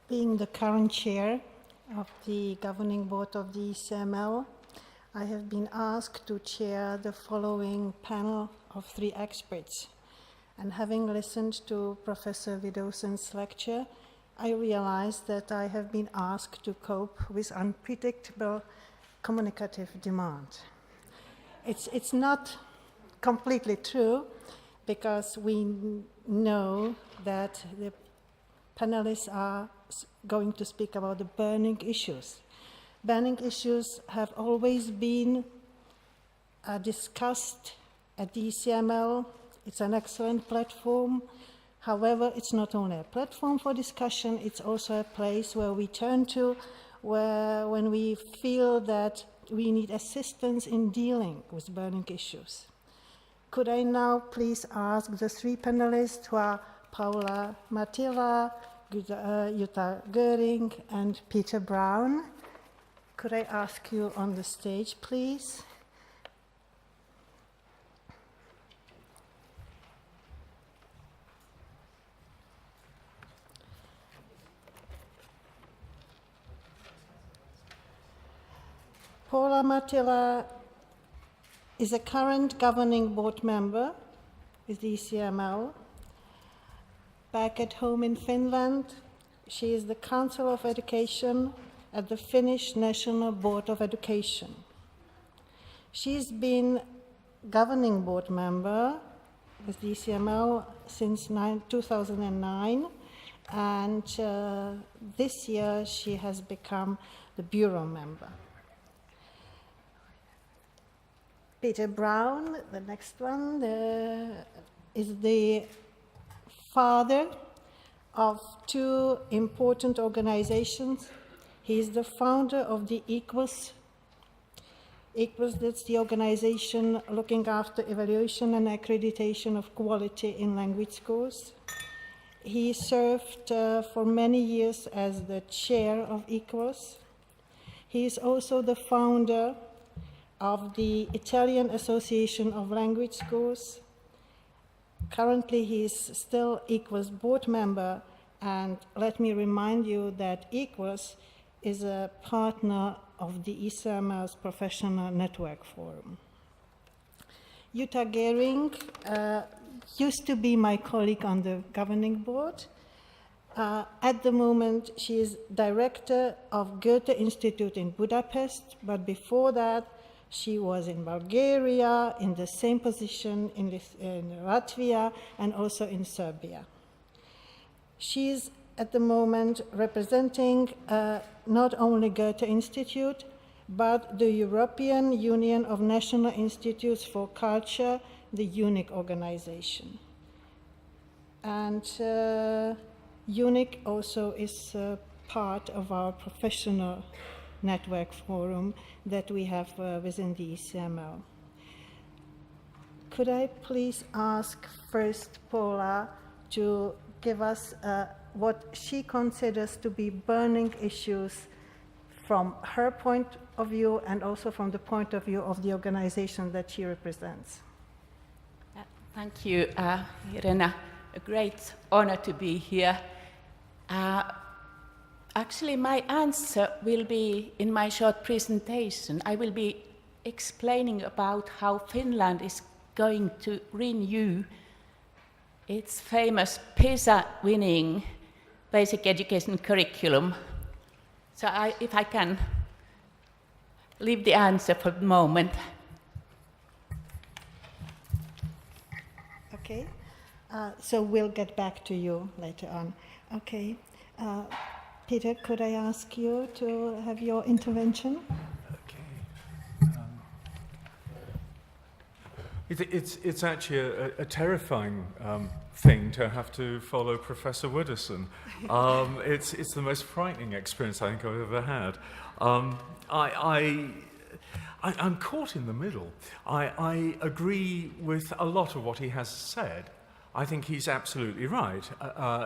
Being the current chair of the governing board of the ECML, I have been asked to chair the following panel of 3 experts. And having listened to Professor Widdowson's lecture, I realized that I have been asked to cope with unpredictable communicative demand. It's not completely true, because we know that the panelists are going to speak about the burning issues. Burning issues have always been discussed at the ECML. It's an excellent platform. However, it's not only a platform for discussion, it's also a place where we turn to when we feel that we need assistance in dealing with burning issues. Could I now please ask the 3 panelists, who are Paula Matila, Jutta Göring, and Peter Brown. Could I ask you on the stage, please? Paula Matila is a current governing board member with the ECML. Back at home in Finland, she is the Council of Education at the Finnish National Board of Education. She's been governing board member with the ECML since 2009, and this year she has become the bureau member. Peter Brown, the next one, is the father of 2 important organizations. He is the founder of the EQUAS. EQUAS, that's the organization looking after evaluation and accreditation of quality in language schools. He served for many years as the chair of EQUAS. He is also the founder of the Italian Association of Language Schools. Currently, he is still EQUAS board member, and let me remind you that EQUAS is a partner of the ECML's Professional Network Forum. Jutta Göring used to be my colleague on the governing board. At the moment, she is director of Goethe Institute in Budapest, but before that, she was in Bulgaria, in the same position in Latvia, and also in Serbia. She is at the moment representing not only Goethe Institute, but the European Union of National Institutes for Culture, the UNIC organization. And UNIC also is part of our professional network forum that we have within the ECML. Could I please ask first Paula to give us what she considers to be burning issues from her point of view and also from the point of view of the organization that she represents. Thank you, Irena. A great honor to be here. Actually, my answer will be in my short presentation. I will be explaining about how Finland is going to renew its famous PISA-winning basic education curriculum. So if I can leave the answer for the moment. Okay, so we'll get back to you later on. Okay. Peter, could I ask you to have your intervention? Okay. It's actually a terrifying thing to have to follow Professor Widdowson. It's the most frightening experience I think I've ever had. I'm caught in the middle. I agree with a lot of what he has said. I think he's absolutely right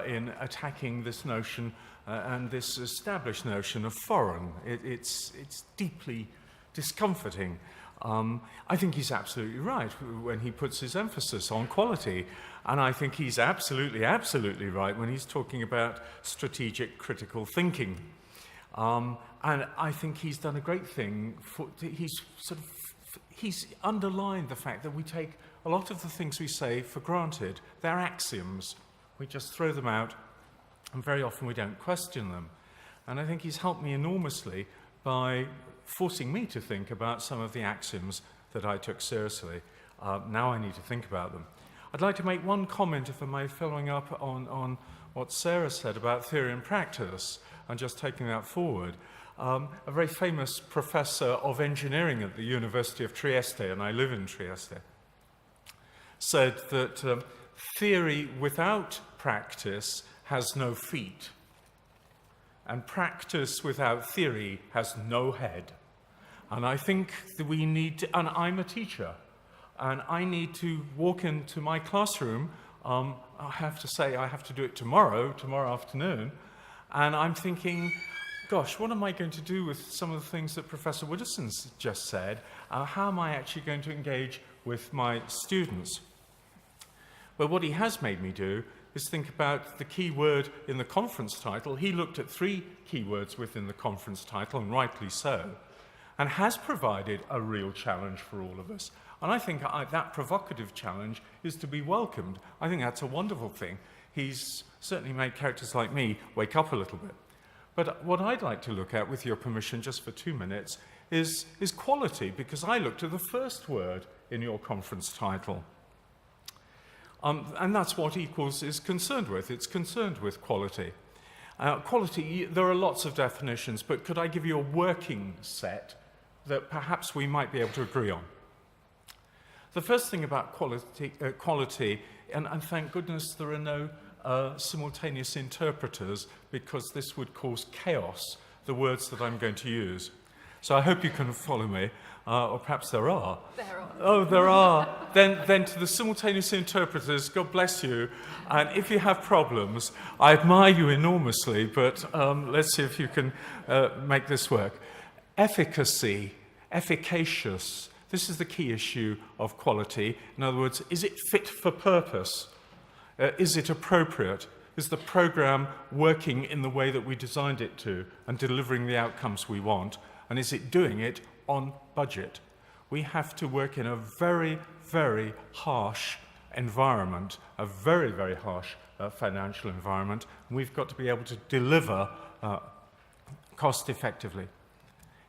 in attacking this notion and this established notion of foreign. It's deeply discomforting. I think he's absolutely right when he puts his emphasis on quality. And I think he's absolutely, absolutely right when he's talking about strategic critical thinking. And I think he's done a great thing. He's underlined the fact that we take a lot of the things we say for granted. They're axioms. We just throw them out, and very often we don't question them. And I think he's helped me enormously by forcing me to think about some of the axioms that I took seriously. Now I need to think about them. I'd like to make one comment, if I may, following up on what Sarah said about theory and practice, and just taking that forward. A very famous professor of engineering at the University of Trieste, and I live in Trieste, said that theory without practice has no feet, and practice without theory has no head. And I think that we need to, and I'm a teacher, and I need to walk into my classroom. I have to say I have to do it tomorrow afternoon, and I'm thinking, gosh, what am I going to do with some of the things that Professor Widdowson's just said? How am I actually going to engage with my students? Well, what he has made me do is think about the key word in the conference title. He looked at 3 keywords within the conference title, and rightly so, and has provided a real challenge for all of us. And I think that provocative challenge is to be welcomed. I think that's a wonderful thing. He's certainly made characters like me wake up a little bit. But what I'd like to look at, with your permission, just for 2 minutes, is quality, because I looked at the first word in your conference title. And that's what Equals is concerned with. It's concerned with quality. Quality, there are lots of definitions, but could I give you a working set that perhaps we might be able to agree on? The first thing about quality, and thank goodness there are no simultaneous interpreters, because this would cause chaos, the words that I'm going to use. So I hope you can follow me, or perhaps there are. There are. Oh, there are. Then to the simultaneous interpreters, God bless you. And if you have problems, I admire you enormously, but let's see if you can make this work. Efficacy, efficacious. This is the key issue of quality. In other words, is it fit for purpose? Is it appropriate? Is the program working in the way that we designed it to and delivering the outcomes we want? And is it doing it on budget? We have to work in a very, very harsh environment, a very, very harsh financial environment, and we've got to be able to deliver cost effectively.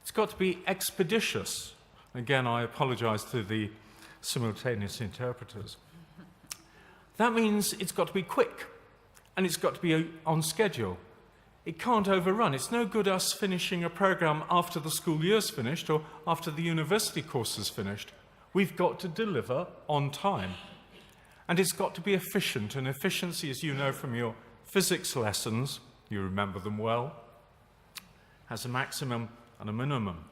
It's got to be expeditious. Again, I apologize to the simultaneous interpreters. That means it's got to be quick, and it's got to be on schedule. It can't overrun. It's no good us finishing a program after the school year's finished or after the university course is finished. We've got to deliver on time. And it's got to be efficient, and efficiency, as you know from your physics lessons, you remember them well, has a maximum and a minimum.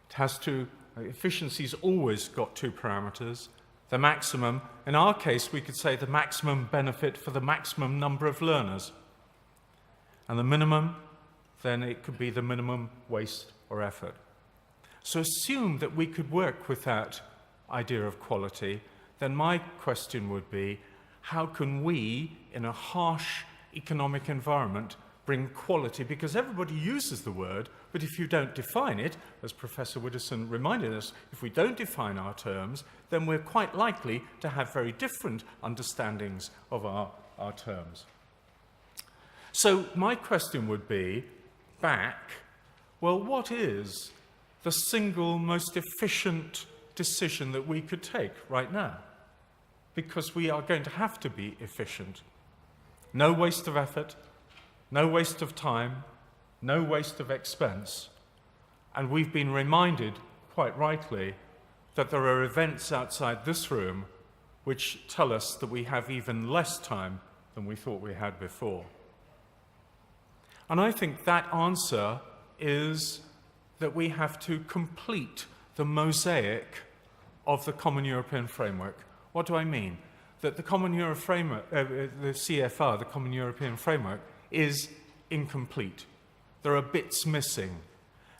It has to, efficiency's always got 2 parameters. The maximum, in our case, we could say the maximum benefit for the maximum number of learners. And the minimum, then it could be the minimum waste or effort. So assume that we could work with that idea of quality, then my question would be, how can we, in a harsh economic environment, bring quality? Because everybody uses the word, but if you don't define it, as Professor Widdowson reminded us, if we don't define our terms, then we're quite likely to have very different understandings of our terms. So my question would be, back, well, what is the single most efficient decision that we could take right now? Because we are going to have to be efficient. No waste of effort, no waste of time, no waste of expense. And we've been reminded, quite rightly, that there are events outside this room which tell us that we have even less time than we thought we had before. And I think that answer is that we have to complete the mosaic of the Common European Framework. What do I mean? That the Common Euro Framework, the CFR, the Common European Framework, is incomplete. There are bits missing.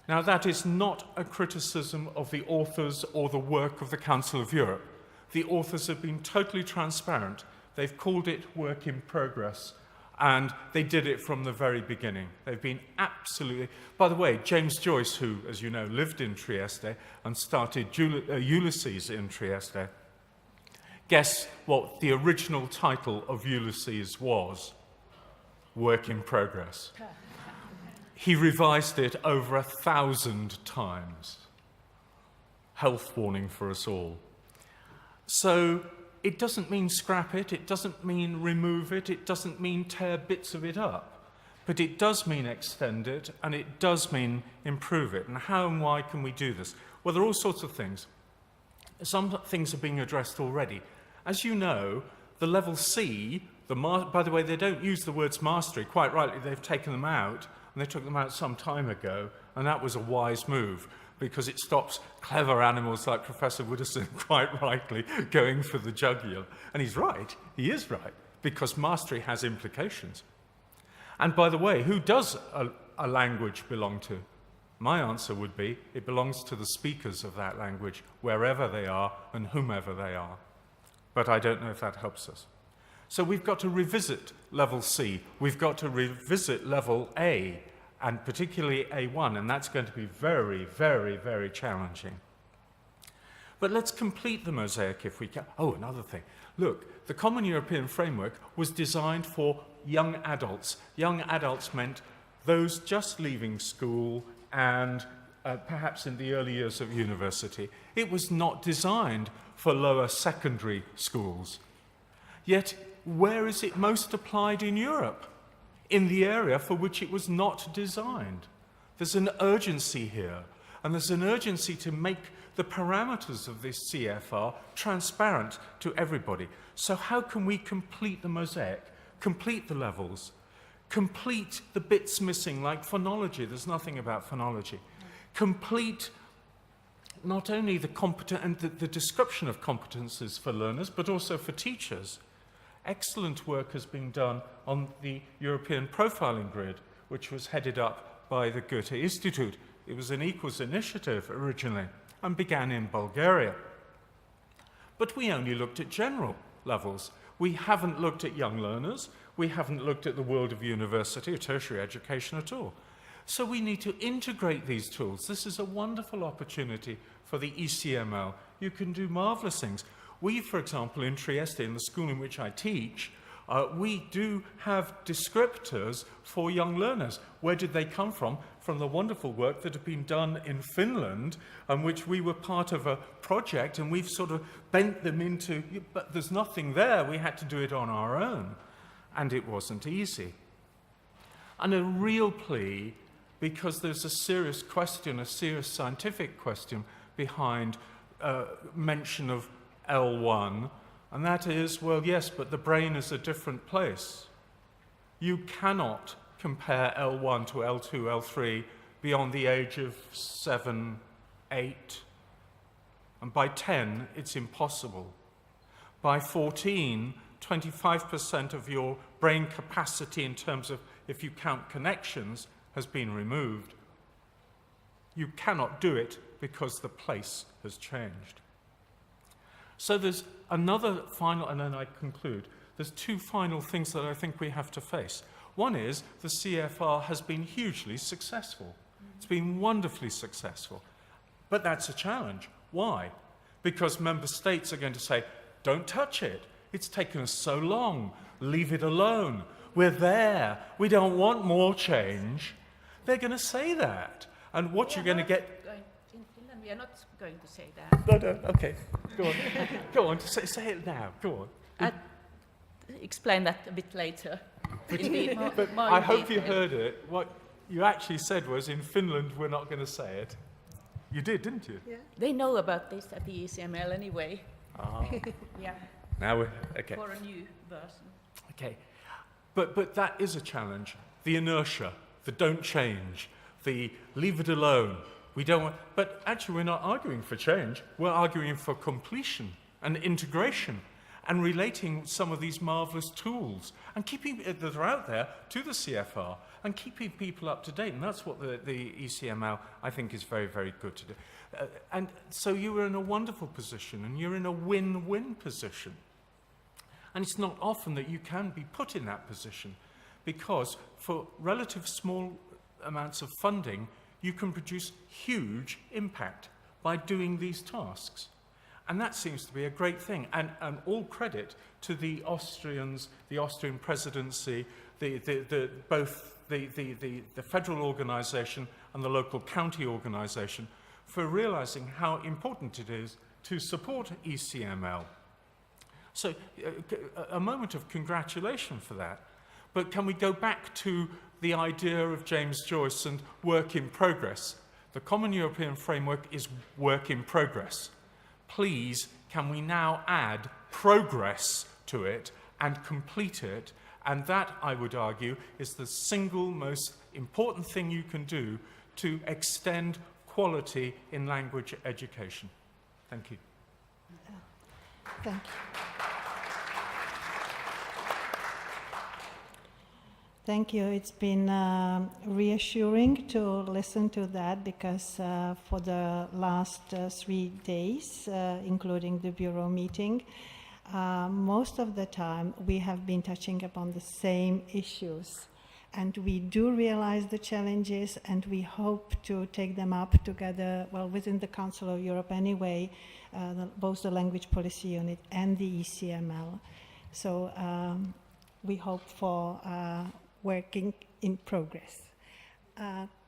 Now, that is not a criticism of the authors or the work of the Council of Europe. The authors have been totally transparent. They've called it work in progress, and they did it from the very beginning. They've been absolutely... By the way, James Joyce, who, as you know, lived in Trieste and started Ulysses in Trieste, guess what the original title of Ulysses was? Work in progress. He revised it over 1,000 times. Health warning for us all. So it doesn't mean scrap it, it doesn't mean remove it, it doesn't mean tear bits of it up, but it does mean extend it, and it does mean improve it. And how and why can we do this? Well, there are all sorts of things. Some things are being addressed already. As you know, the level C, by the way, they don't use the words mastery. Quite rightly, they've taken them out, and they took them out some time ago, and that was a wise move, because it stops clever animals like Professor Wooderson, quite rightly, going for the jugular. And he's right, he is right, because mastery has implications. And by the way, who does a language belong to? My answer would be, it belongs to the speakers of that language, wherever they are and whomever they are. But I don't know if that helps us. So we've got to revisit level C, we've got to revisit level A, and particularly A1, and that's going to be very, very, very challenging. But let's complete the mosaic if we can. Oh, another thing. Look, the Common European Framework was designed for young adults. Young adults meant those just leaving school and perhaps in the early years of university. It was not designed for lower secondary schools. Yet, where is it most applied in Europe? In the area for which it was not designed. There's an urgency here, and there's an urgency to make the parameters of this CFR transparent to everybody. So how can we complete the mosaic, complete the levels, complete the bits missing, like phonology? There's nothing about phonology. Complete not only the description of competences for learners, but also for teachers. Excellent work has been done on the European Profiling Grid, which was headed up by the Goethe Institute. It was an equals initiative originally and began in Bulgaria. But we only looked at general levels. We haven't looked at young learners. We haven't looked at the world of university or tertiary education at all. So we need to integrate these tools. This is a wonderful opportunity for the ECML. You can do marvelous things. We, for example, in Trieste, in the school in which I teach, we do have descriptors for young learners. Where did they come from? From the wonderful work that had been done in Finland, and which we were part of a project, and we've sort of bent them into, but there's nothing there, we had to do it on our own. And it wasn't easy. And a real plea, because there's a serious question, a serious scientific question behind mention of L1, and that is, well, yes, but the brain is a different place. You cannot compare L1 to L2, L3 beyond the age of 7, 8, and by 10, it's impossible. By 14, 25% of your brain capacity in terms of, if you count connections, has been removed. You cannot do it because the place has changed. So there's another final, and then I conclude. There's two final things that I think we have to face. One is the CFR has been hugely successful. It's been wonderfully successful. But that's a challenge. Why? Because member states are going to say, don't touch it. It's taken us so long. Leave it alone. We're there. We don't want more change. They're going to say that. And what you're going to get... In Finland, we are not going to say that. No, okay. Go on. Go on. Say it now. Go on. I'll explain that a bit later. But I hope you heard it. What you actually said was, in Finland, we're not going to say it. You did, didn't you? Yeah. They know about this at the ECML anyway. Ah. Yeah. Now we're... Okay. For a new version. Okay. But that is a challenge. The inertia, the don't change, the leave it alone. We don't want... But actually, we're not arguing for change. We're arguing for completion and integration. and relating some of these marvelous tools and keeping that are out there to the CFR and keeping people up to date. And that's what the ECML, I think, is very, very good to do. And so you are in a wonderful position, and you're in a win-win position. And it's not often that you can be put in that position, because for relative small amounts of funding, you can produce huge impact by doing these tasks. And that seems to be a great thing. And all credit to the Austrians, the Austrian presidency, both the federal organisation and the local county organisation for realising how important it is to support ECML. So a moment of congratulation for that. But can we go back to the idea of James Joyce and work in progress? The Common European Framework is work in progress. Please, can we now add progress to it and complete it? And that, I would argue, is the single most important thing you can do to extend quality in language education. Thank you. Thank you. Thank you. It's been reassuring to listen to that, because for the last 3 days, including the Bureau meeting, most of the time we have been touching upon the same issues. And we do realize the challenges, and we hope to take them up together, well, within the Council of Europe anyway, both the Language Policy Unit and the ECML. So we hope for working in progress.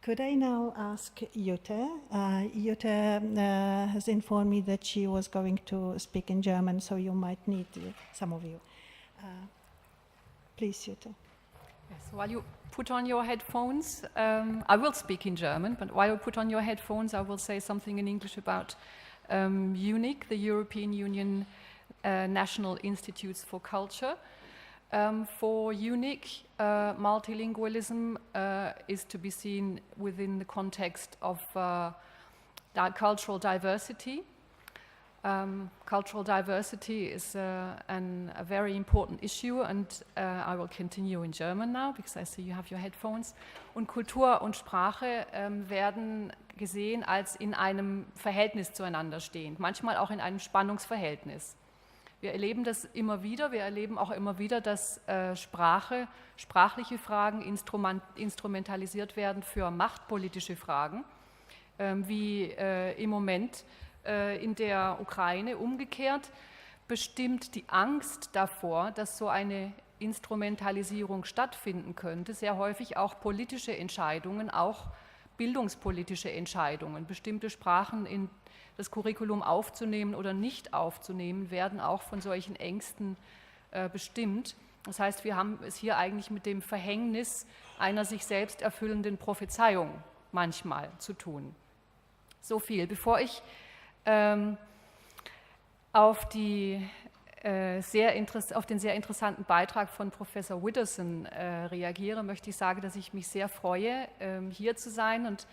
Could I now ask Jutta? Jutta has informed me that she was going to speak in German, so you might need some of you. Please, Jutta. Yes, while you put on your headphones, I will speak in German, but while you put on your headphones, I will say something in English about UNIC, the European Union National Institutes for Culture. For UNIC, multilingualism is to be seen within the context of cultural diversity. Cultural diversity is a very important issue, and I will continue in German now, because I see you have your headphones. Und Kultur und Sprache werden gesehen als in einem Verhältnis zueinander stehend, manchmal auch in einem Spannungsverhältnis. Wir erleben das immer wieder. Wir erleben auch immer wieder, dass sprachliche Fragen instrumentalisiert werden für machtpolitische Fragen, wie im Moment in der Ukraine. Umgekehrt bestimmt die Angst davor, dass so eine Instrumentalisierung stattfinden könnte, sehr häufig auch politische Entscheidungen, auch bildungspolitische Entscheidungen. Bestimmte Sprachen in das Curriculum aufzunehmen oder nicht aufzunehmen, werden auch von solchen Ängsten bestimmt. Das heißt, wir haben es hier eigentlich mit dem Verhängnis einer sich selbst erfüllenden Prophezeiung manchmal zu tun. So viel. Bevor ich auf den sehr interessanten Beitrag von Professor Widdowson reagiere, möchte ich sagen, dass ich mich sehr freue, hier zu sein und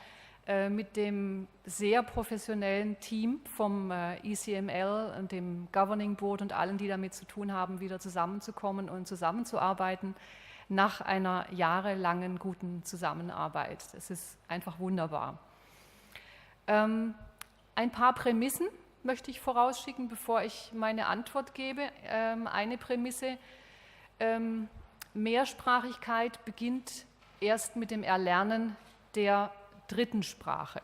mit dem sehr professionellen Team vom ECML und dem Governing Board und allen, die damit zu tun haben, wieder zusammenzukommen und zusammenzuarbeiten nach einer jahrelangen guten Zusammenarbeit. Das ist einfach wunderbar. Ein paar Prämissen möchte ich vorausschicken, bevor ich meine Antwort gebe. Eine Prämisse: Mehrsprachigkeit beginnt erst mit dem Erlernen der dritten Sprache.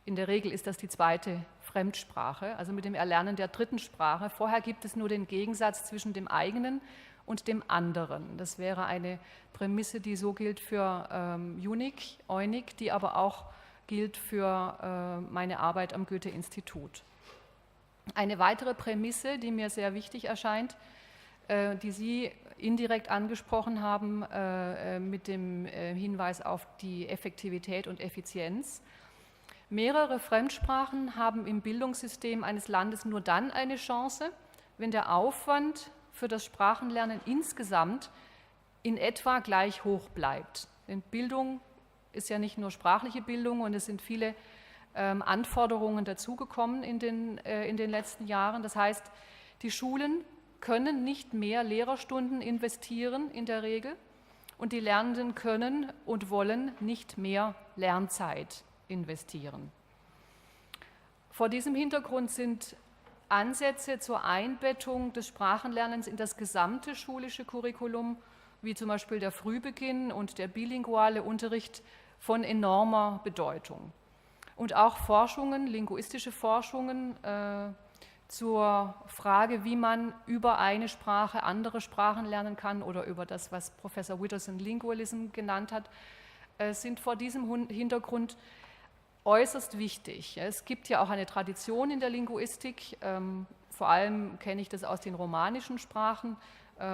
In der Regel ist das die zweite Fremdsprache, also mit dem Erlernen der dritten Sprache. Vorher gibt es nur den Gegensatz zwischen dem eigenen und dem anderen. Das wäre eine Prämisse, die so gilt für UNIC, EUNIC, die aber auch gilt für meine Arbeit am Goethe-Institut. Eine weitere Prämisse, die mir sehr wichtig erscheint, die Sie indirekt angesprochen haben, mit dem Hinweis auf die Effektivität und Effizienz. Mehrere Fremdsprachen haben im Bildungssystem eines Landes nur dann eine Chance, wenn der Aufwand für das Sprachenlernen insgesamt in etwa gleich hoch bleibt. Denn Bildung ist ja nicht nur sprachliche Bildung, und es sind viele Anforderungen dazugekommen in den letzten Jahren. Das heißt, die Schulen können nicht mehr Lehrerstunden investieren in der Regel und die Lernenden können und wollen nicht mehr Lernzeit investieren. Vor diesem Hintergrund sind Ansätze zur Einbettung des Sprachenlernens in das gesamte schulische Curriculum, wie zum Beispiel der Frühbeginn und der bilinguale Unterricht, von enormer Bedeutung. Und auch Forschungen, linguistische Forschungen zur Frage, wie man über eine Sprache andere Sprachen lernen kann oder über das, was Professor Witterson Lingualism genannt hat, sind vor diesem Hintergrund äußerst wichtig. Es gibt ja auch eine Tradition in der Linguistik, vor allem kenne ich das aus den romanischen Sprachen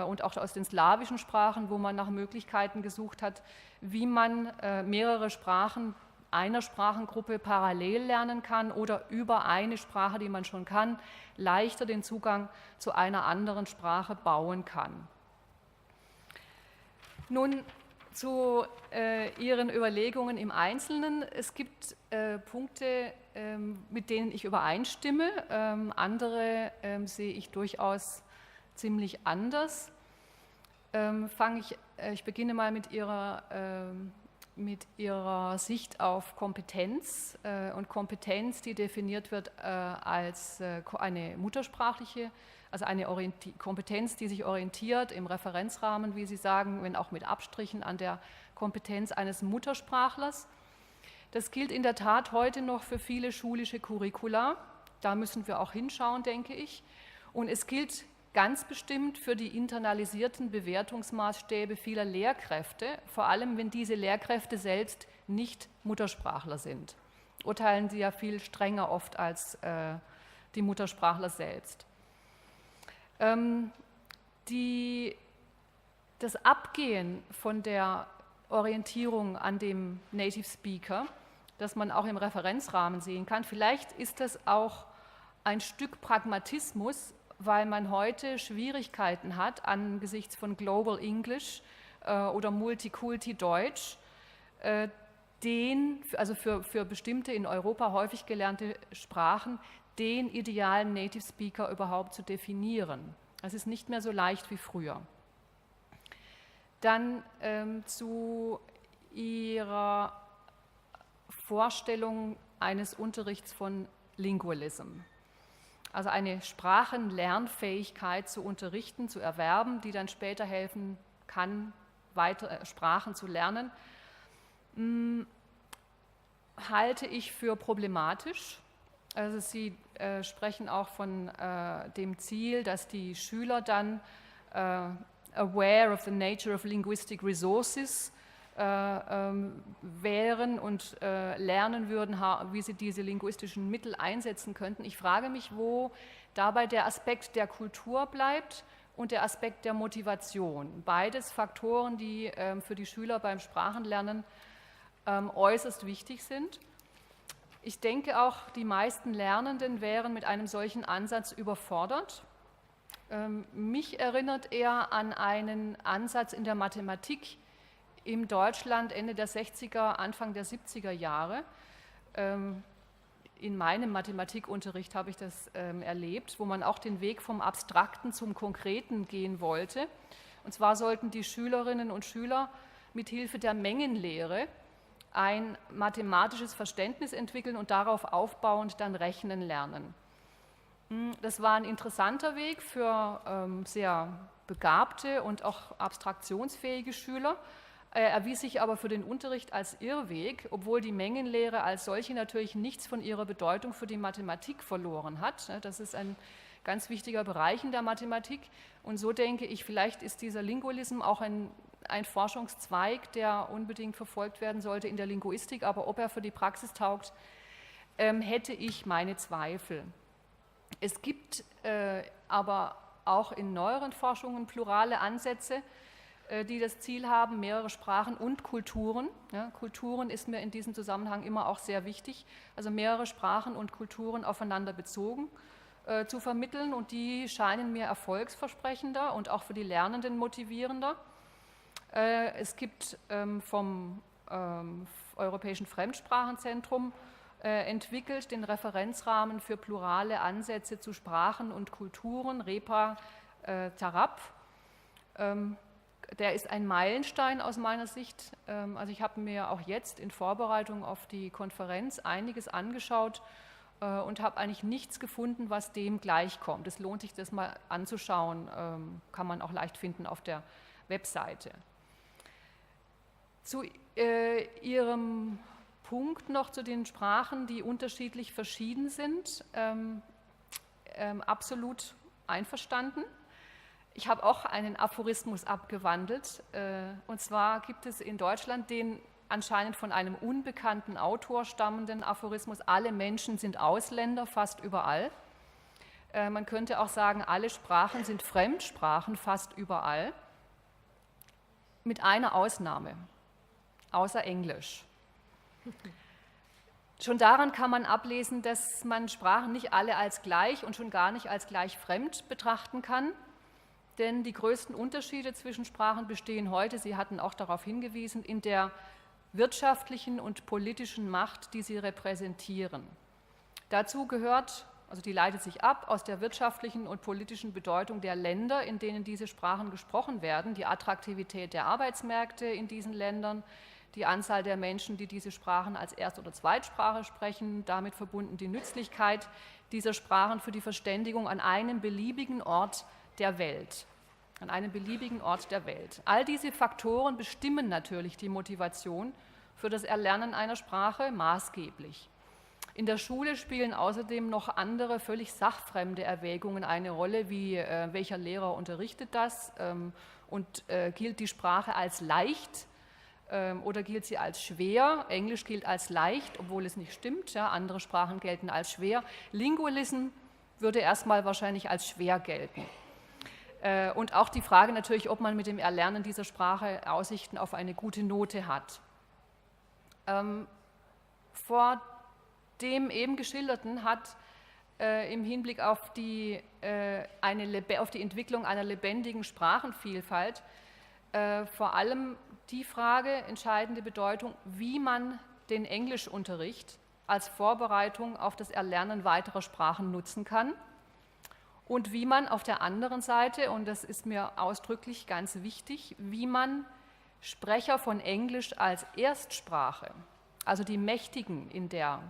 und auch aus den slawischen Sprachen, wo man nach Möglichkeiten gesucht hat, wie man mehrere Sprachen einer Sprachengruppe parallel lernen kann oder über eine Sprache, die man schon kann, leichter den Zugang zu einer anderen Sprache bauen kann. Nun zu Ihren Überlegungen im Einzelnen. Es gibt Punkte, mit denen ich übereinstimme, andere sehe ich durchaus ziemlich anders. Ich beginne mal mit Ihrer Sicht auf Kompetenz und Kompetenz, die definiert wird als eine muttersprachliche, also eine Kompetenz, die sich orientiert im Referenzrahmen, wie Sie sagen, wenn auch mit Abstrichen an der Kompetenz eines Muttersprachlers. Das gilt in der Tat heute noch für viele schulische Curricula. Da müssen wir auch hinschauen, denke ich. Und es gilt ganz bestimmt für die internalisierten Bewertungsmaßstäbe vieler Lehrkräfte, vor allem wenn diese Lehrkräfte selbst nicht Muttersprachler sind. Urteilen sie ja viel strenger oft als die Muttersprachler selbst. Das Abgehen von der Orientierung an dem Native Speaker, das man auch im Referenzrahmen sehen kann, vielleicht ist das auch ein Stück Pragmatismus, weil man heute Schwierigkeiten hat angesichts von Global English oder Multikulti Deutsch, also für bestimmte in Europa häufig gelernte Sprachen, den idealen Native Speaker überhaupt zu definieren. Das ist nicht mehr so leicht wie früher. Dann zu Ihrer Vorstellung eines Unterrichts von Lingualism. Also eine Sprachenlernfähigkeit zu unterrichten, zu erwerben, die dann später helfen kann, weitere Sprachen zu lernen, halte ich für problematisch. Also Sie sprechen auch von dem Ziel, dass die Schüler dann aware of the nature of linguistic resources wären und lernen würden, wie sie diese linguistischen Mittel einsetzen könnten. Ich frage mich, wo dabei der Aspekt der Kultur bleibt und der Aspekt der Motivation. Beides Faktoren, die für die Schüler beim Sprachenlernen äußerst wichtig sind. Ich denke auch, die meisten Lernenden wären mit einem solchen Ansatz überfordert. Mich erinnert er an einen Ansatz in der Mathematik im Deutschland Ende der 60er, Anfang der 70er Jahre. In meinem Mathematikunterricht habe ich das erlebt, wo man auch den Weg vom Abstrakten zum Konkreten gehen wollte. Und zwar sollten die Schülerinnen und Schüler mit Hilfe der Mengenlehre ein mathematisches Verständnis entwickeln und darauf aufbauend dann rechnen lernen. Das war ein interessanter Weg für sehr begabte und auch abstraktionsfähige Schüler, erwies sich aber für den Unterricht als Irrweg, obwohl die Mengenlehre als solche natürlich nichts von ihrer Bedeutung für die Mathematik verloren hat. Das ist ein ganz wichtiger Bereich in der Mathematik und so denke ich, vielleicht ist dieser Lingualism auch ein Forschungszweig, der unbedingt verfolgt werden sollte in der Linguistik, aber ob er für die Praxis taugt, hätte ich meine Zweifel. Es gibt aber auch in neueren Forschungen plurale Ansätze, die das Ziel haben, mehrere Sprachen und Kulturen. Ja, Kulturen ist mir in diesem Zusammenhang immer auch sehr wichtig, also mehrere Sprachen und Kulturen aufeinander bezogen zu vermitteln und die scheinen mir erfolgsversprechender und auch für die Lernenden motivierender. Es gibt vom Europäischen Fremdsprachenzentrum entwickelt den Referenzrahmen für plurale Ansätze zu Sprachen und Kulturen, REPA Tarap. Der ist ein Meilenstein aus meiner Sicht. Also ich habe mir auch jetzt in Vorbereitung auf die Konferenz einiges angeschaut und habe eigentlich nichts gefunden, was dem gleichkommt. Es lohnt sich, das mal anzuschauen, kann man auch leicht finden auf der Webseite. Zu Ihrem Punkt noch zu den Sprachen, die unterschiedlich verschieden sind, absolut einverstanden. Ich habe auch einen Aphorismus abgewandelt, und zwar gibt es in Deutschland den anscheinend von einem unbekannten Autor stammenden Aphorismus: Alle Menschen sind Ausländer, fast überall. Man könnte auch sagen, alle Sprachen sind Fremdsprachen, fast überall, mit einer Ausnahme, außer Englisch. Schon daran kann man ablesen, dass man Sprachen nicht alle als gleich und schon gar nicht als gleich fremd betrachten kann. Denn die größten Unterschiede zwischen Sprachen bestehen heute, Sie hatten auch darauf hingewiesen, in der wirtschaftlichen und politischen Macht, die sie repräsentieren. Dazu gehört, also die leitet sich ab aus der wirtschaftlichen und politischen Bedeutung der Länder, in denen diese Sprachen gesprochen werden, die Attraktivität der Arbeitsmärkte in diesen Ländern, die Anzahl der Menschen, die diese Sprachen als Erst- oder Zweitsprache sprechen, damit verbunden die Nützlichkeit dieser Sprachen für die Verständigung an einem beliebigen Ort der Welt. An einem beliebigen Ort der Welt. All diese Faktoren bestimmen natürlich die Motivation für das Erlernen einer Sprache maßgeblich. In der Schule spielen außerdem noch andere, völlig sachfremde Erwägungen eine Rolle, wie welcher Lehrer unterrichtet das und gilt die Sprache als leicht oder gilt sie als schwer. Englisch gilt als leicht, obwohl es nicht stimmt. Ja, andere Sprachen gelten als schwer. Lingualism würde erstmal wahrscheinlich als schwer gelten. Und auch die Frage natürlich, ob man mit dem Erlernen dieser Sprache Aussichten auf eine gute Note hat. Vor dem eben Geschilderten hat im Hinblick auf die Entwicklung einer lebendigen Sprachenvielfalt vor allem die Frage entscheidende Bedeutung, wie man den Englischunterricht als Vorbereitung auf das Erlernen weiterer Sprachen nutzen kann. Und wie man auf der anderen Seite, und das ist mir ausdrücklich ganz wichtig, wie man Sprecher von Englisch als Erstsprache, also die Mächtigen in der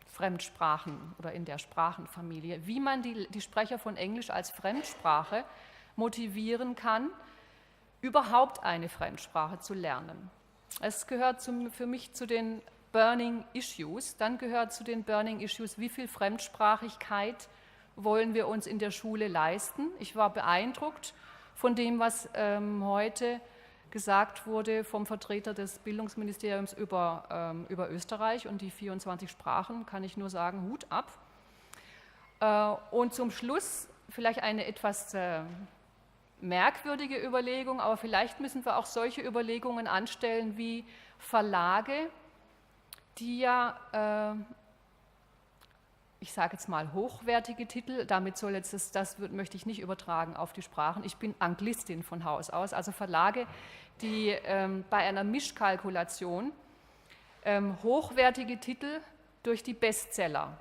Fremdsprachen oder in der Sprachenfamilie, wie man die Sprecher von Englisch als Fremdsprache motivieren kann, überhaupt eine Fremdsprache zu lernen. Es gehört für mich zu den Burning Issues. Dann gehört zu den Burning Issues, wie viel Fremdsprachigkeit wollen wir uns in der Schule leisten. Ich war beeindruckt von dem, was heute gesagt wurde vom Vertreter des Bildungsministeriums über Österreich und die 24 Sprachen, kann ich nur sagen, Hut ab. Und zum Schluss vielleicht eine etwas merkwürdige Überlegung, aber vielleicht müssen wir auch solche Überlegungen anstellen wie Verlage, die ja ich sage jetzt mal hochwertige Titel, damit soll jetzt möchte ich nicht übertragen auf die Sprachen. Ich bin Anglistin von Haus aus, also Verlage, die bei einer Mischkalkulation hochwertige Titel durch die Bestseller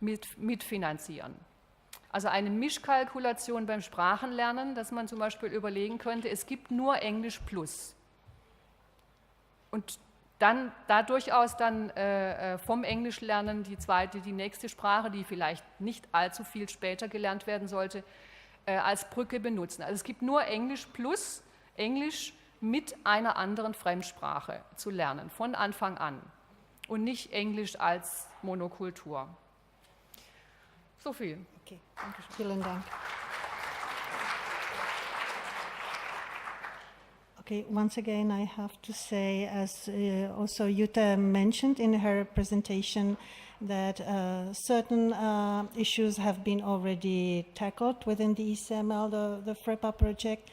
mitfinanzieren. Also eine Mischkalkulation beim Sprachenlernen, dass man zum Beispiel überlegen könnte, es gibt nur Englisch Plus. Und dann da durchaus dann vom Englischlernen die nächste Sprache, die vielleicht nicht allzu viel später gelernt werden sollte, als Brücke benutzen. Also es gibt nur Englisch plus Englisch mit einer anderen Fremdsprache zu lernen, von Anfang an. Und nicht Englisch als Monokultur. So viel. Okay, Dankeschön. Vielen Dank. Okay, once again, I have to say, as also Jutta mentioned in her presentation, that certain issues have been already tackled within the ECML, the FREPA project,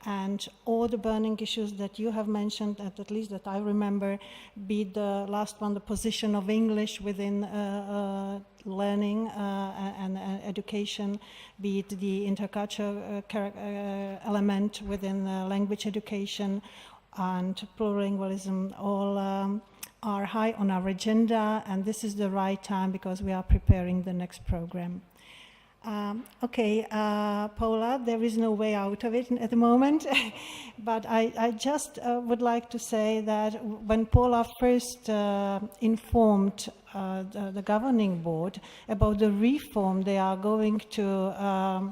and all the burning issues that you have mentioned, at least that I remember, be it the last one, the position of English within learning and education, be it the intercultural element within language education and plurilingualism, all are high on our agenda, and this is the right time because we are preparing the next program. Okay, Paula, there is no way out of it at the moment, but I just would like to say that when Paula first informed the governing board about the reform they are going to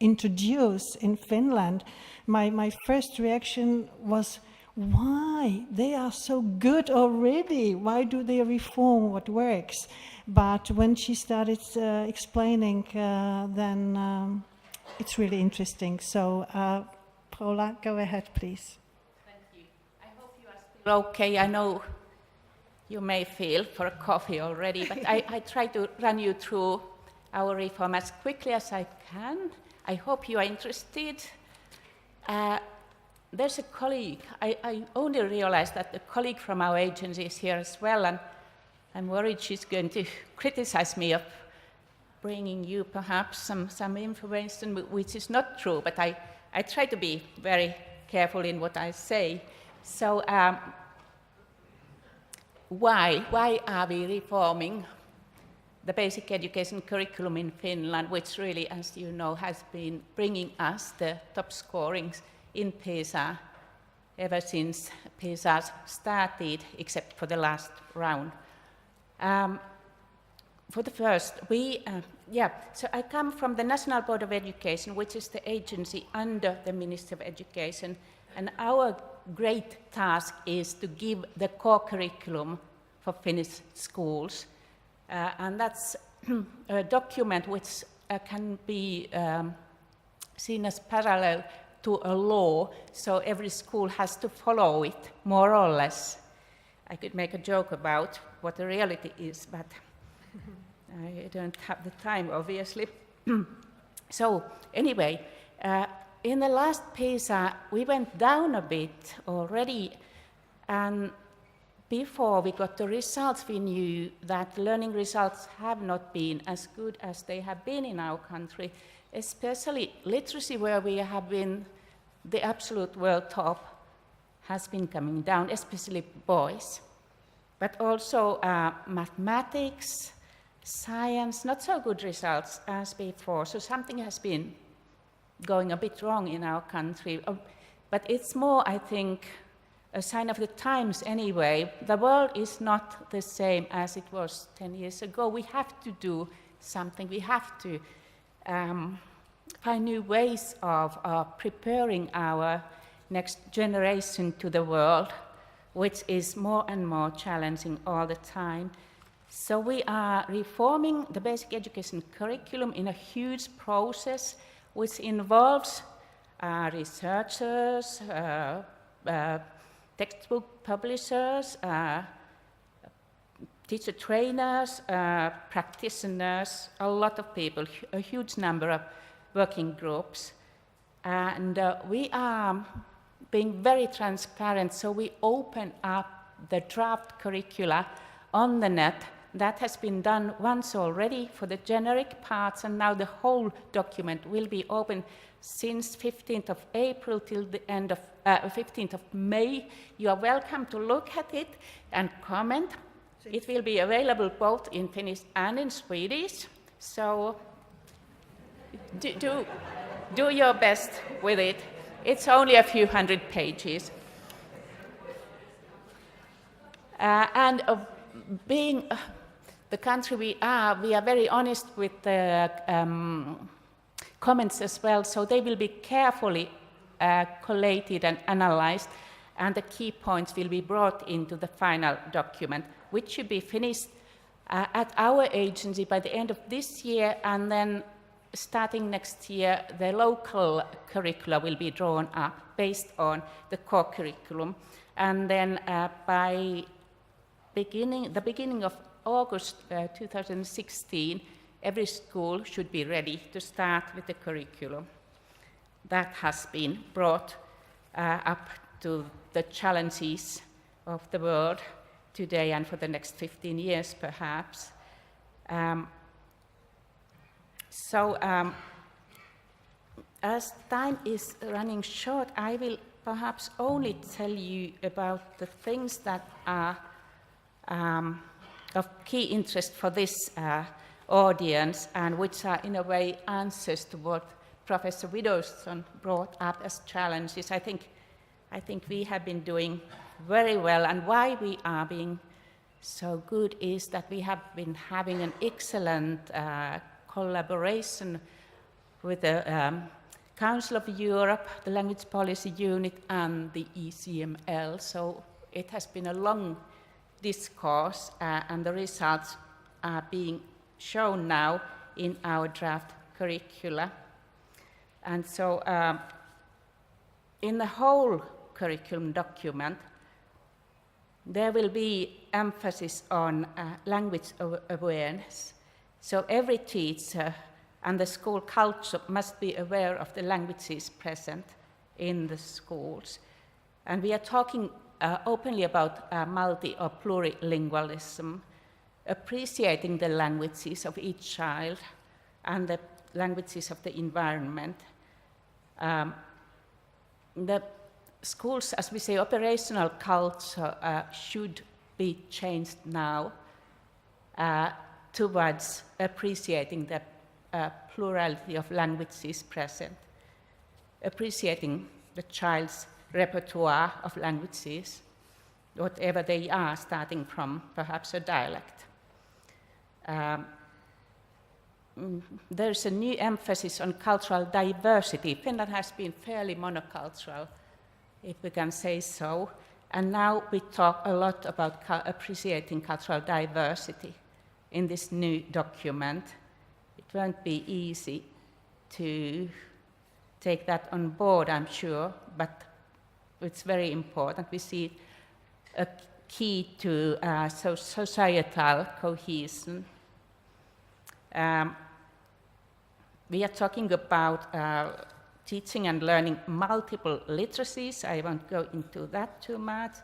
introduce in Finland, my first reaction was, why? They are so good already. Why do they reform what works? But when she started explaining, then it's really interesting. So, Paula, go ahead, please. Thank you. I hope you are still okay. I know you may feel for a coffee already, but I try to run you through our reform as quickly as I can. I hope you are interested. There's a colleague. I only realized that a colleague from our agency is here as well, and I'm worried she's going to criticize me of bringing you perhaps some information which is not true, but I try to be very careful in what I say. So why are we reforming the basic education curriculum in Finland, which really, as you know, has been bringing us the top scorings in PISA ever since PISA started, except for the last round. For the first, so I come from the National Board of Education, which is the agency under the Ministry of Education, and our great task is to give the core curriculum for Finnish schools. And that's a document which can be seen as parallel to a law, so every school has to follow it, more or less. I could make a joke about what the reality is, but I don't have the time, obviously. So, anyway, in the last PISA, we went down a bit already, and before we got the results, we knew that learning results have not been as good as they have been in our country, especially literacy, where we have been the absolute world top, has been coming down, especially boys. But also mathematics, science, not so good results as before. So something has been going a bit wrong in our country. But it's more, I think, a sign of the times anyway. The world is not the same as it was 10 years ago. We have to do something. We have to find new ways of preparing our next generation to the world, which is more and more challenging all the time. So we are reforming the basic education curriculum in a huge process which involves researchers, textbook publishers, teacher trainers, practitioners, a lot of people, a huge number of working groups. And we are being very transparent, so we open up the draft curricula on the net. That has been done once already for the generic parts, and now the whole document will be open since 15th of April till the end of 15th of May. You are welcome to look at it and comment. It will be available both in Finnish and in Swedish, so do your best with it. It's only a few hundred pages. Being the country we are very honest with the comments as well, so they will be carefully collated and analyzed, and the key points will be brought into the final document, which should be finished at our agency by the end of this year, and then starting next year, the local curricula will be drawn up based on the core curriculum, and then by the beginning of August 2016, every school should be ready to start with the curriculum. That has been brought up to the challenges of the world today and for the next 15 years, perhaps. As time is running short, I will perhaps only tell you about the things that are of key interest for this audience, and which are in a way answers to what Professor Widdowson brought up as challenges. I think we have been doing very well, and why we are being so good is that we have been having an excellent collaboration with the Council of Europe, the Language Policy Unit, and the ECML. So it has been a long discourse, and the results are being shown now in our draft curricula. And so in the whole curriculum document, there will be emphasis on language awareness. So every teacher and the school culture must be aware of the languages present in the schools. And we are talking openly about multi or plurilingualism, appreciating the languages of each child and the languages of the environment. The schools, as we say, operational culture should be changed now towards appreciating the plurality of languages present, appreciating the child's repertoire of languages, whatever they are, starting from perhaps a dialect. There's a new emphasis on cultural diversity. Finland has been fairly monocultural, if we can say so, and now we talk a lot about appreciating cultural diversity in this new document. It won't be easy to take that on board, I'm sure, but it's very important. We see a key to societal cohesion. We are talking about teaching and learning multiple literacies. I won't go into that too much.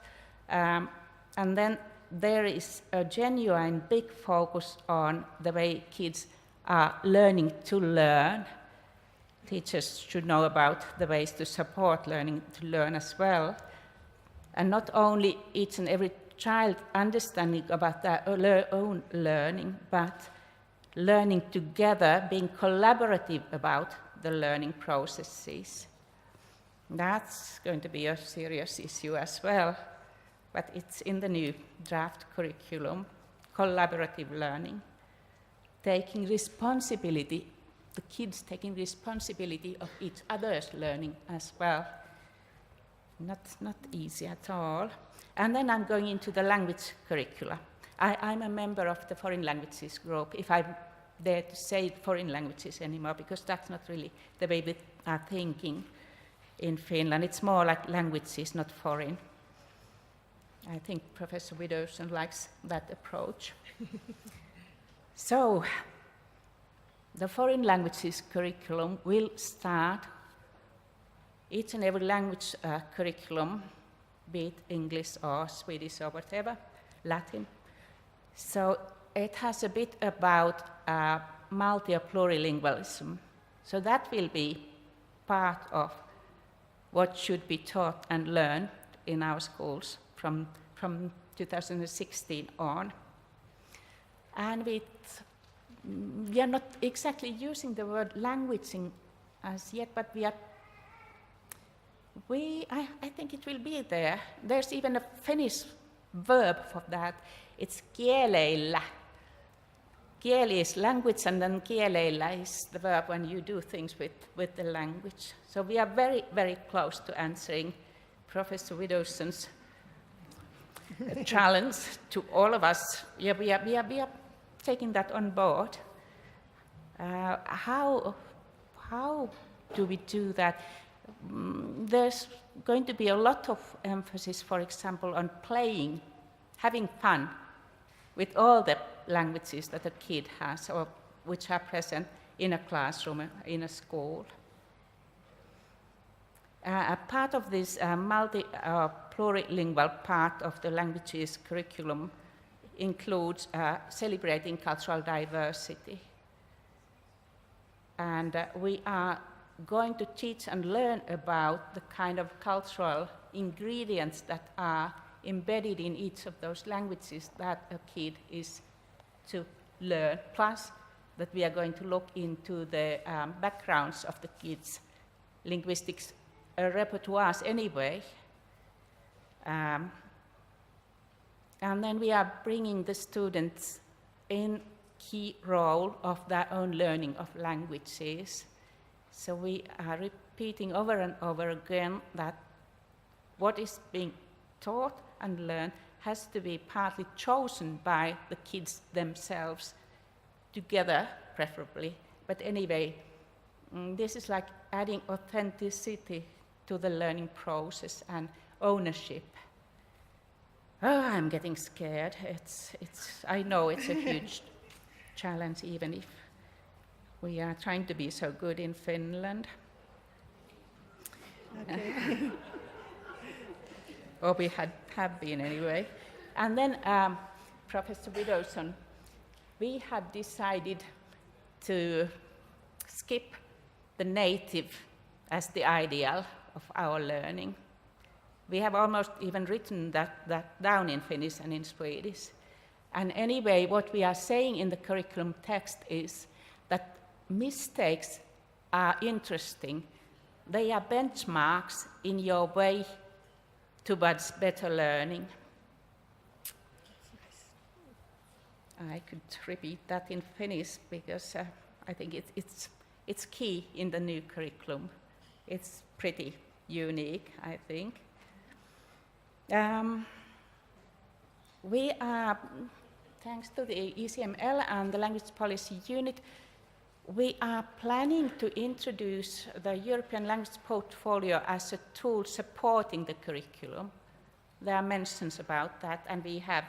And then there is a genuine big focus on the way kids are learning to learn. Teachers should know about the ways to support learning to learn as well. And not only each and every child understanding about their own learning, but learning together, being collaborative about the learning processes. That's going to be a serious issue as well, but it's in the new draft curriculum, collaborative learning, taking responsibility, the kids taking responsibility of each other's learning as well. Not easy at all. And then I'm going into the language curricula. I'm a member of the foreign languages group, if I dare to say foreign languages anymore, because that's not really the way we are thinking in Finland. It's more like languages, not foreign. I think Professor Widdowson likes that approach. So, the foreign languages curriculum will start each and every language curriculum, be it English or Swedish or whatever, Latin. So it has a bit about multi or plurilingualism. So that will be part of what should be taught and learned in our schools from 2016 on. And we are not exactly using the word languaging as yet, but I think it will be there. There's even a Finnish verb for that. It's kieleillä. Kieli is language, and then kieleillä is the verb when you do things with the language. So we are very, very close to answering Professor Widdowson's challenge to all of us. Yeah, we are taking that on board. How do we do that? There's going to be a lot of emphasis, for example, on playing, having fun with all the languages that a kid has or which are present in a classroom, in a school. A part of this plurilingual part of the languages curriculum includes celebrating cultural diversity. And we are going to teach and learn about the kind of cultural ingredients that are embedded in each of those languages that a kid is to learn, plus that we are going to look into the backgrounds of the kids' linguistics repertoires anyway. And then we are bringing the students in key role of their own learning of languages. So we are repeating over and over again that what is being taught and learned has to be partly chosen by the kids themselves, together preferably. But anyway, this is like adding authenticity to the learning process and ownership. Oh, I'm getting scared. I know it's a huge challenge, even if we are trying to be so good in Finland. Okay. Or we have been anyway. And then Professor Widdowson, we have decided to skip the native as the ideal of our learning. We have almost even written that down in Finnish and in Swedish. And anyway, what we are saying in the curriculum text is that mistakes are interesting. They are benchmarks in your way towards better learning. I could repeat that in Finnish because I think it's key in the new curriculum. It's pretty unique, I think. We are, thanks to the ECML and the Language Policy Unit, we are planning to introduce the European Language Portfolio as a tool supporting the curriculum. There are mentions about that, and we have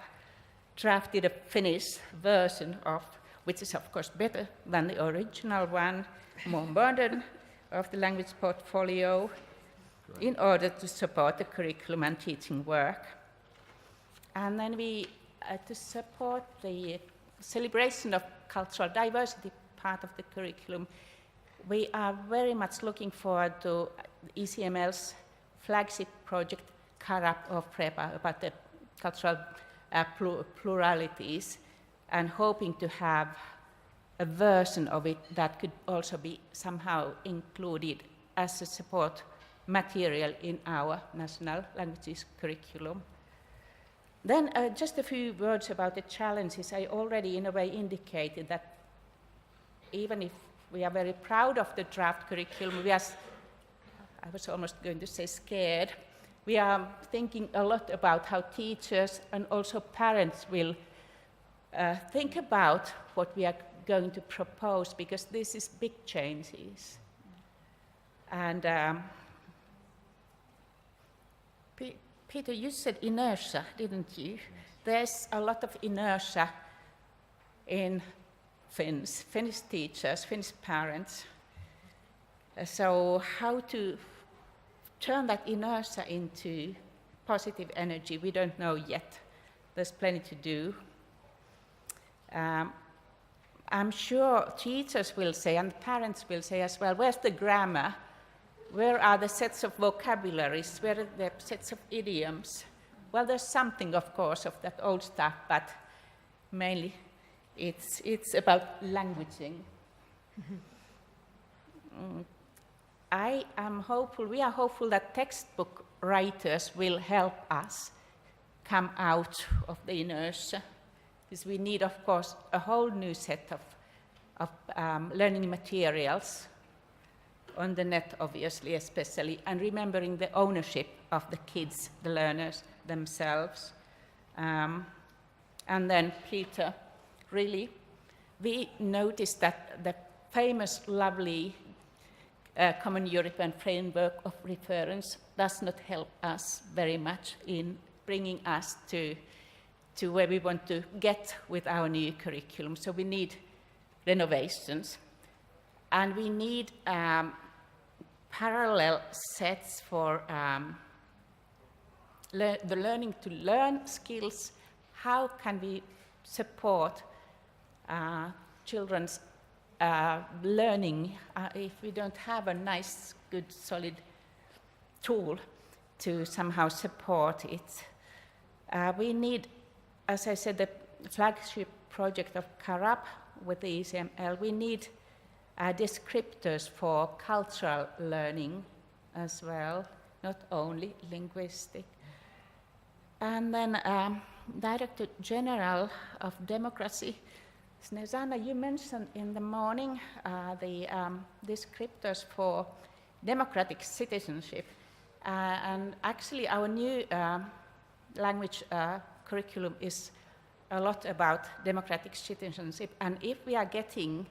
drafted a Finnish version of, which is of course better than the original one, more modern, of the Language Portfolio, in order to support the curriculum and teaching work. And then we, to support the celebration of cultural diversity part of the curriculum, we are very much looking forward to ECML's flagship project, Karab or Prepa, about the cultural pluralities, and hoping to have a version of it that could also be somehow included as a support material in our national languages curriculum. Then just a few words about the challenges. I already in a way indicated that even if we are very proud of the draft curriculum, I was almost going to say scared, we are thinking a lot about how teachers and also parents will think about what we are going to propose, because this is big changes. And Peter, you said inertia, didn't you? Yes. There's a lot of inertia in Finnish teachers, Finnish parents. So how to turn that inertia into positive energy, we don't know yet. There's plenty to do. I'm sure teachers will say, and parents will say as well, where's the grammar? Where are the sets of vocabularies? Where are the sets of idioms? Well, there's something, of course, of that old stuff, but mainly it's about languaging. I am hopeful, we are hopeful that textbook writers will help us come out of the inertia, because we need, of course, a whole new set of learning materials on the net, obviously, especially, and remembering the ownership of the kids, the learners themselves. And then, Peter, really, we noticed that the famous, lovely Common European Framework of Reference does not help us very much in bringing us to where we want to get with our new curriculum. So we need renovations. And we need parallel sets for the learning to learn skills. How can we support children's learning if we don't have a nice, good, solid tool to somehow support it? We need, as I said, the flagship project of Karab, with the ECML. We need descriptors for cultural learning as well, not only linguistic. And then Director General of Democracy, Snezana, you mentioned in the morning the descriptors for democratic citizenship. And actually our new language curriculum is a lot about democratic citizenship. And if we are getting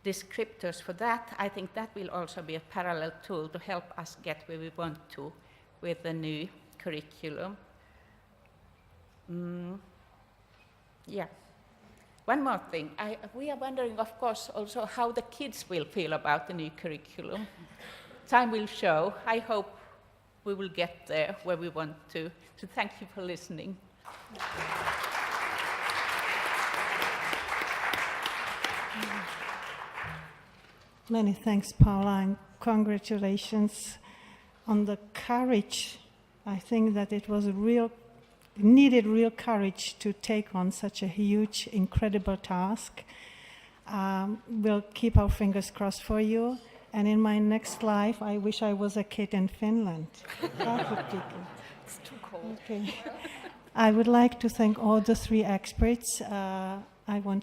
descriptors for that, I think that will also be a parallel tool to help us get where we want to with the new curriculum. Yeah. One more thing. We are wondering, of course, also how the kids will feel about the new curriculum. Time will show. I hope we will get there where we want to. So thank you for listening. Many thanks, Paula, and congratulations on the courage. I think that it was needed real courage to take on such a huge, incredible task. We'll keep our fingers crossed for you. And in my next life, I wish I was a kid in Finland. That would be good. It's too cold. Okay. I would like to thank all the three experts. I want